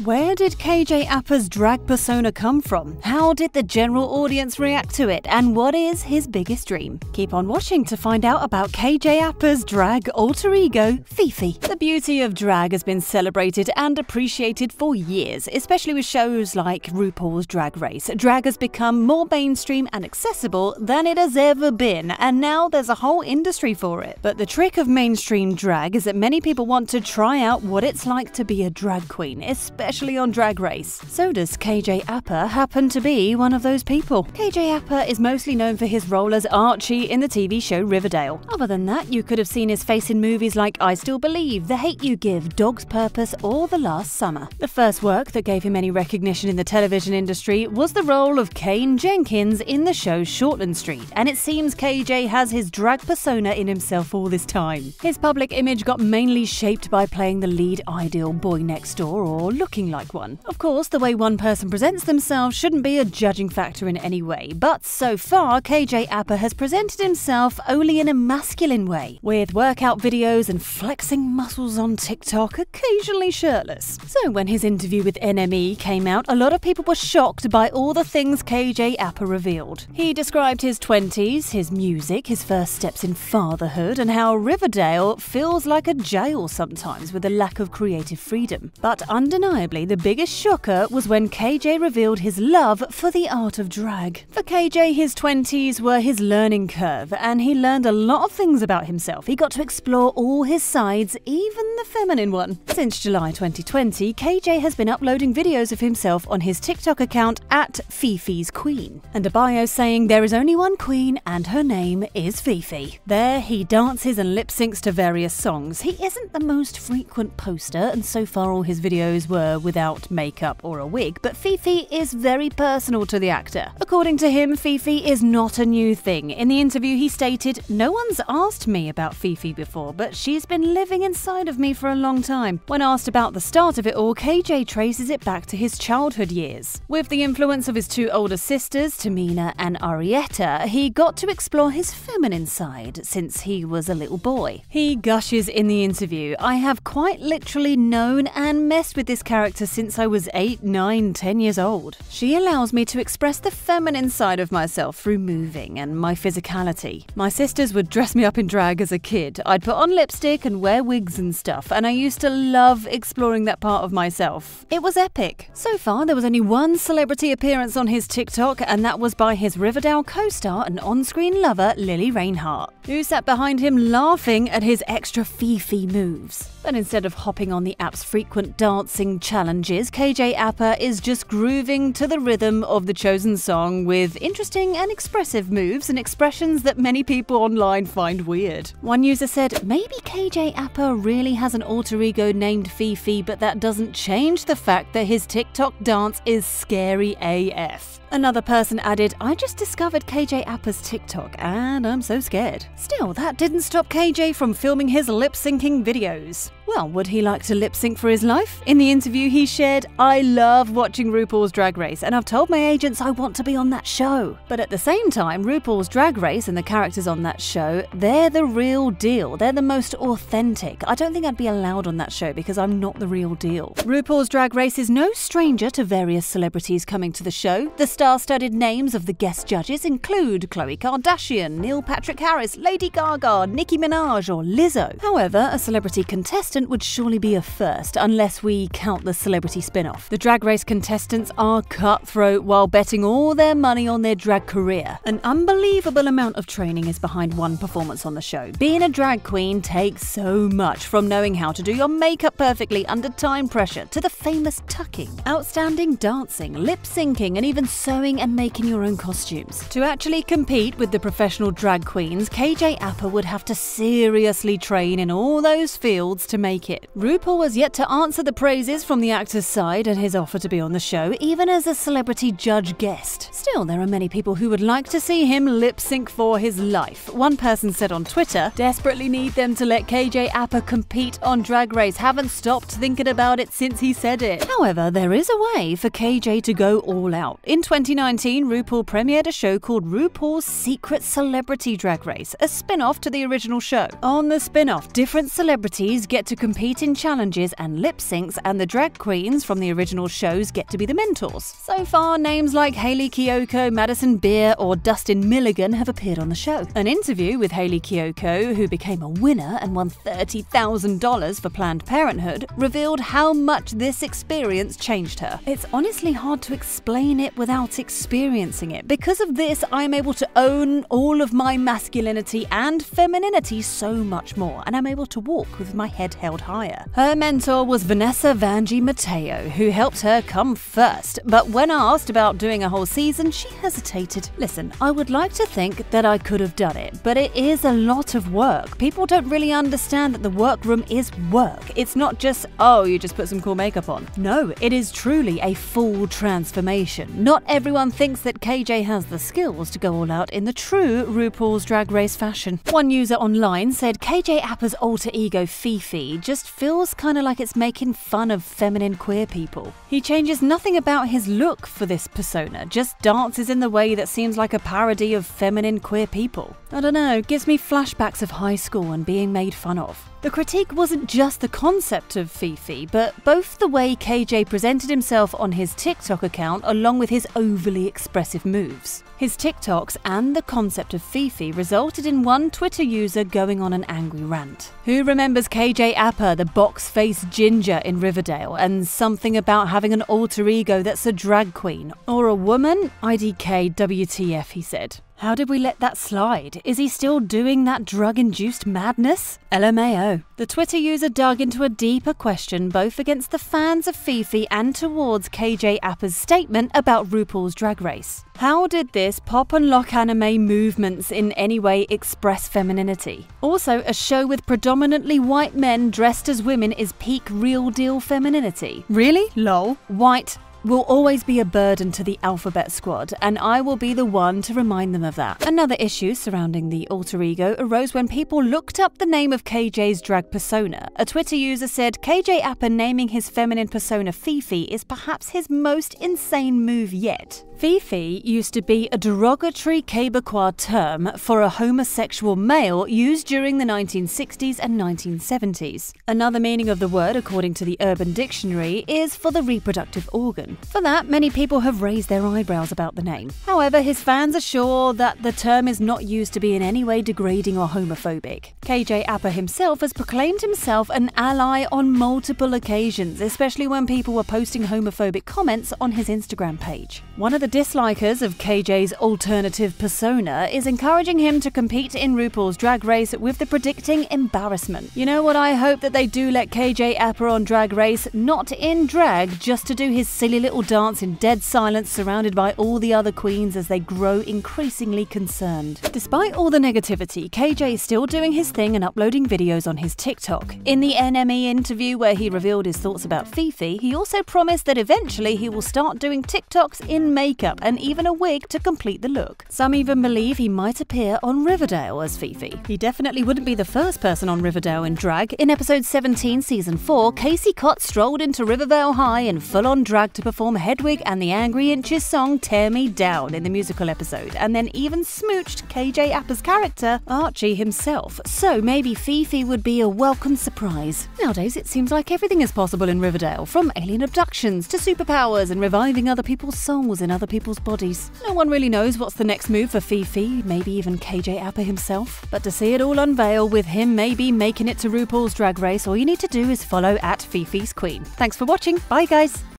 Where did KJ Appa's drag persona come from? How did the general audience react to it? And what is his biggest dream? Keep on watching to find out about KJ Appa's drag alter ego, Fifi. The beauty of drag has been celebrated and appreciated for years, especially with shows like RuPaul's Drag Race. Drag has become more mainstream and accessible than it has ever been, and now there's a whole industry for it. But the trick of mainstream drag is that many people want to try out what it's like to be a drag queen, especially on Drag Race. So does KJ Appa happen to be one of those people. KJ Appa is mostly known for his role as Archie in the TV show Riverdale. Other than that, you could have seen his face in movies like I Still Believe, The Hate U Give, Dog's Purpose, or The Last Summer. The first work that gave him any recognition in the television industry was the role of Kane Jenkins in the show Shortland Street, and it seems KJ has his drag persona in himself all this time. His public image got mainly shaped by playing the lead ideal boy next door or looking like one. Of course, the way one person presents themselves shouldn't be a judging factor in any way, but so far KJ Appa has presented himself only in a masculine way, with workout videos and flexing muscles on TikTok, occasionally shirtless. So when his interview with NME came out, a lot of people were shocked by all the things KJ Appa revealed. He described his 20s, his music, his first steps in fatherhood, and how Riverdale feels like a jail sometimes with a lack of creative freedom. But undeniably, the biggest shocker was when KJ revealed his love for the art of drag. For KJ, his 20s were his learning curve, and he learned a lot of things about himself. He got to explore all his sides, even the feminine one. Since July 2020, KJ has been uploading videos of himself on his TikTok account at Fifi's Queen, and a bio saying there is only one queen and her name is Fifi. There, he dances and lip syncs to various songs. He isn't the most frequent poster, and so far all his videos were without makeup or a wig, but Fifi is very personal to the actor. According to him, Fifi is not a new thing. In the interview, he stated, "No one's asked me about Fifi before, but she's been living inside of me for a long time." When asked about the start of it all, KJ traces it back to his childhood years. With the influence of his two older sisters, Tamina and Arietta, he got to explore his feminine side since he was a little boy. He gushes in the interview, "I have quite literally known and messed with this character since I was 8, 9, 10 years old. She allows me to express the feminine side of myself through moving and my physicality. My sisters would dress me up in drag as a kid. I'd put on lipstick and wear wigs and stuff, and I used to love exploring that part of myself. It was epic." So far, there was only one celebrity appearance on his TikTok, and that was by his Riverdale co-star and on-screen lover, Lily Reinhart, who sat behind him laughing at his extra Fifi moves. But instead of hopping on the app's frequent dancing challenges, KJ Appa is just grooving to the rhythm of the chosen song with interesting and expressive moves and expressions that many people online find weird. One user said, "Maybe KJ Appa really has an alter ego named Fifi, but that doesn't change the fact that his TikTok dance is scary AF." Another person added, "I just discovered KJ Appa's TikTok and I'm so scared." Still, that didn't stop KJ from filming his lip-syncing videos. Well, would he like to lip-sync for his life? In the interview, he shared, "I love watching RuPaul's Drag Race, and I've told my agents I want to be on that show." But at the same time, RuPaul's Drag Race and the characters on that show, they're the real deal. They're the most authentic. I don't think I'd be allowed on that show because I'm not the real deal. RuPaul's Drag Race is no stranger to various celebrities coming to the show. The star-studded names of the guest judges include Khloe Kardashian, Neil Patrick Harris, Lady Gaga, Nicki Minaj, or Lizzo. However, a celebrity contestant would surely be a first, unless we count the celebrity spin-off. The Drag Race contestants are cutthroat while betting all their money on their drag career. An unbelievable amount of training is behind one performance on the show. Being a drag queen takes so much, from knowing how to do your makeup perfectly under time pressure to the famous tucking, outstanding dancing, lip-syncing, and even sewing and making your own costumes. To actually compete with the professional drag queens, KJ Appa would have to seriously train in all those fields to make it. RuPaul has yet to answer the praises from the actor's side and his offer to be on the show, even as a celebrity judge guest. Still, there are many people who would like to see him lip-sync for his life. One person said on Twitter, "Desperately need them to let KJ Appa compete on Drag Race. Haven't stopped thinking about it since he said it." However, there is a way for KJ to go all out. In 2019, RuPaul premiered a show called RuPaul's Secret Celebrity Drag Race, a spin-off to the original show. On the spin-off, different celebrities get to to compete in challenges and lip syncs, and the drag queens from the original shows get to be the mentors. So far, names like Hayley Kiyoko, Madison Beer, or Dustin Milligan have appeared on the show. An interview with Hayley Kiyoko, who became a winner and won $30,000 for Planned Parenthood, revealed how much this experience changed her. It's honestly hard to explain it without experiencing it. Because of this, I'm able to own all of my masculinity and femininity so much more, and I'm able to walk with my head held higher. Her mentor was Vanessa Vanjie Mateo, who helped her come first, but when asked about doing a whole season, she hesitated. Listen, I would like to think that I could have done it, but it is a lot of work. People don't really understand that the workroom is work. It's not just, oh, you just put some cool makeup on. No, it is truly a full transformation. Not everyone thinks that KJ has the skills to go all out in the true RuPaul's Drag Race fashion. One user online said KJ Appa's alter ego Fifi just feels kind of like it's making fun of feminine queer people. He changes nothing about his look for this persona, just dances in the way that seems like a parody of feminine queer people. I don't know, gives me flashbacks of high school and being made fun of. The critique wasn't just the concept of Fifi, but both the way KJ presented himself on his TikTok account along with his overly expressive moves. His TikToks and the concept of Fifi resulted in one Twitter user going on an angry rant. Who remembers KJ Appa, the box-faced ginger in Riverdale, and something about having an alter ego that's a drag queen? Or a woman? IDK WTF, he said. How did we let that slide? Is he still doing that drug-induced madness? LMAO. The Twitter user dug into a deeper question both against the fans of Fifi and towards KJ Appa's statement about RuPaul's Drag Race. How did this pop and lock anime movements in any way express femininity? Also, a show with predominantly white men dressed as women is peak real deal femininity. Really? Lol. White will always be a burden to the Alphabet Squad, and I will be the one to remind them of that. Another issue surrounding the alter ego arose when people looked up the name of KJ's drag persona. A Twitter user said KJ Appa naming his feminine persona Fifi is perhaps his most insane move yet. Fifi used to be a derogatory Quebecois term for a homosexual male used during the 1960s and 1970s. Another meaning of the word, according to the Urban Dictionary, is for the reproductive organ. For that, many people have raised their eyebrows about the name. However, his fans are sure that the term is not used to be in any way degrading or homophobic. KJ Appa himself has proclaimed himself an ally on multiple occasions, especially when people were posting homophobic comments on his Instagram page. One of the dislikers of KJ's alternative persona is encouraging him to compete in RuPaul's Drag Race with the predicting embarrassment. You know what, I hope that they do let KJ Appa on Drag Race, not in drag, just to do his silly little dance in dead silence surrounded by all the other queens as they grow increasingly concerned. Despite all the negativity, KJ is still doing his thing and uploading videos on his TikTok. In the NME interview where he revealed his thoughts about Fifi, he also promised that eventually he will start doing TikToks in makeup and even a wig to complete the look. Some even believe he might appear on Riverdale as Fifi. He definitely wouldn't be the first person on Riverdale in drag. In episode 17, season 4, Casey Cott strolled into Riverdale High in full-on drag to perform Hedwig and the Angry Inches song Tear Me Down in the musical episode, and then even smooched KJ Appa's character, Archie himself. So maybe Fifi would be a welcome surprise. Nowadays, it seems like everything is possible in Riverdale, from alien abductions to superpowers and reviving other people's souls in other people's bodies. No one really knows what's the next move for Fifi, maybe even KJ Appa himself. But to see it all unveil, with him maybe making it to RuPaul's Drag Race, all you need to do is follow @Fifi's Queen. Thanks for watching. Bye guys!